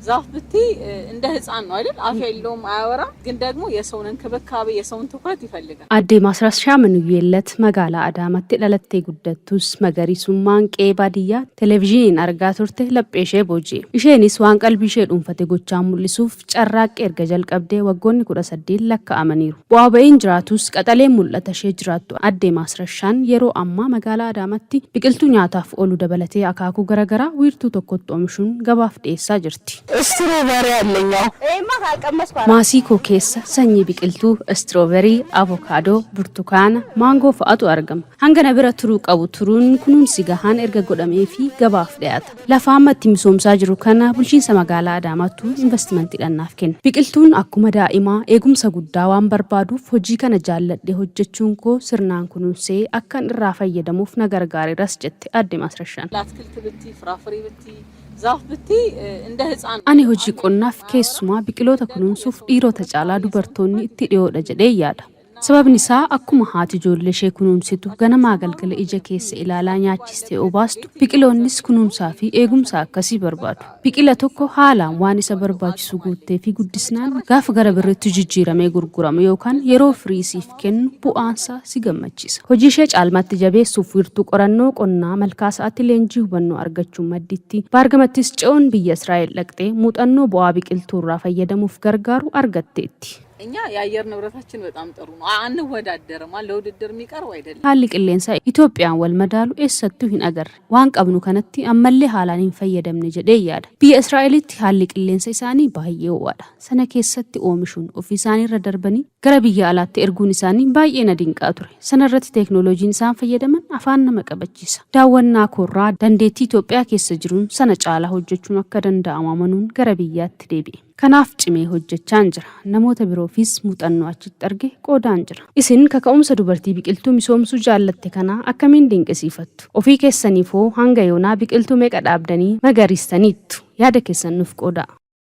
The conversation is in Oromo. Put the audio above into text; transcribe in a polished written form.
ዛፍ ብቲ እንደ ህፃን ነው አይደል አፍ የለውም አያወራ ግን ደግሞ የሰውን እንክብካቤ የሰውን ትኩረት ይፈልጋል አዴ ማስረሻ ምንየለት መጋላ አዳማት ለለቴ ጉደቱስ መገሪሱማን ቄባዲያ ቴሌቪዥን አርጋ ቱርቴ ለጴሼ ቦጂ ኢሼኒስ ዋን ቀልቢሼ ዱንፈቴ ጎቻን ሙሊሱፍ ጨራቅ ኤርገጀል ቀብዴ ወጎን ኩረሰዲን ለካ አመኒሩ ቧበኢን ጅራቱስ ቀጠሌ ሙለተሼ ጅራቱ አዴ ማስረሻን የሮ አማ መጋላ አዳማቲ ቢቅልቱ ኛታፍ ኦሉ ደበለቴ አካኩ ገረገራ ዊርቱ ተቆጦምሹን ገባፍ ዴሳ ጅርቲ ስትሮበሪ አለኛው ማሲኮ ኬስ ሰኝ ቢቅልቱ ስትሮበሪ አቮካዶ ብርቱካን ማንጎ ፈአቱ አርገም hangana bira turu qabu turun kunun sigahan erga godhameefi gabaaf dhiyata lafaamatti misoomsaa jiru kana bulchiinsa magaalaa Adaamaatu investimentii dhannaaf kenna biqiltuun akkuma daa'ima eegumsa guddaa waan barbaaduuf hojii kana jaalladhe hojjechuun koo sirnaan kunuunsee akkan irraa fayyadamuuf na gargaareeras jette adde Masrashaan ለአትክልት ብቲ ፍራፍሬ ብቲ ዛፍ ብቲ እንደ ህፃን ani hojii qonnaaf keessumaa biqiloota kunuunsuuf dhiirota caalaa dubartoonni itti dhiyoodha jedhee yaada sababni isaa akkuma haati ijoollee ishee kunuunsitu ganamaa galgala ija keessa ilaalaa nyaachistee obaastu biqiloonnis kunuunsaa fi eegumsa akkasii barbaadu biqila tokko haalaan waan isa barbaachisu guuttee fi guddisnaan gaafa gara birritti jijjiiramee gurgurama yookaan yeroo firiisiif kennu bu'aansaa si gammachiisa hojii ishee caalmaatti jabeessuuf wirtuu qorannoo qonnaa malkaasaatti leenjii hubannoo argachuun madditti baargamattis ce'oon biyya Israa'el dhaqxee muuxannoo bu'aa biqiltuurraa fayyadamuuf gargaaru argatteetti እኛ የአየር ንብረታችን በጣም ጥሩ ነው አንወዳደርም ለውድድር የሚቀርው አይደለም haalli qilleensa Itoophiyaan wal madaalu eessattuu hin agarre waan qabnu kanatti ammallee haalaan hin fayyadamne jedhee yaada biyya Israa'elitti haalli qilleensa isaanii baay'ee ho'aadha sana keessatti oomishuun ofii isaanii irra darbanii gara biyya alaatti erguun isaanii baay'ee na dinqaa ture sana irratti teeknooloojiin isaan fayyadaman afaan nama qabachiisa daawwannaa koorraa dandeettii Itoophiyaa keessa jiruun sana caalaa hojjechuun akka danda'amu amanuun gara biyyaatti deebi'e kanaaf cimee hojjechaan jira namoota biroofis muuxannoo achitti arge qoodaan jira isin kaka'umsa dubartii biqiltuu misoomsuu jaallatte kana akkamiin dinqisiifattu ofii keessaniifoo hanga yoonaa biqiltuu meeqa dhaabdanii magariistaniittu yaada keessan nuuf qoodaa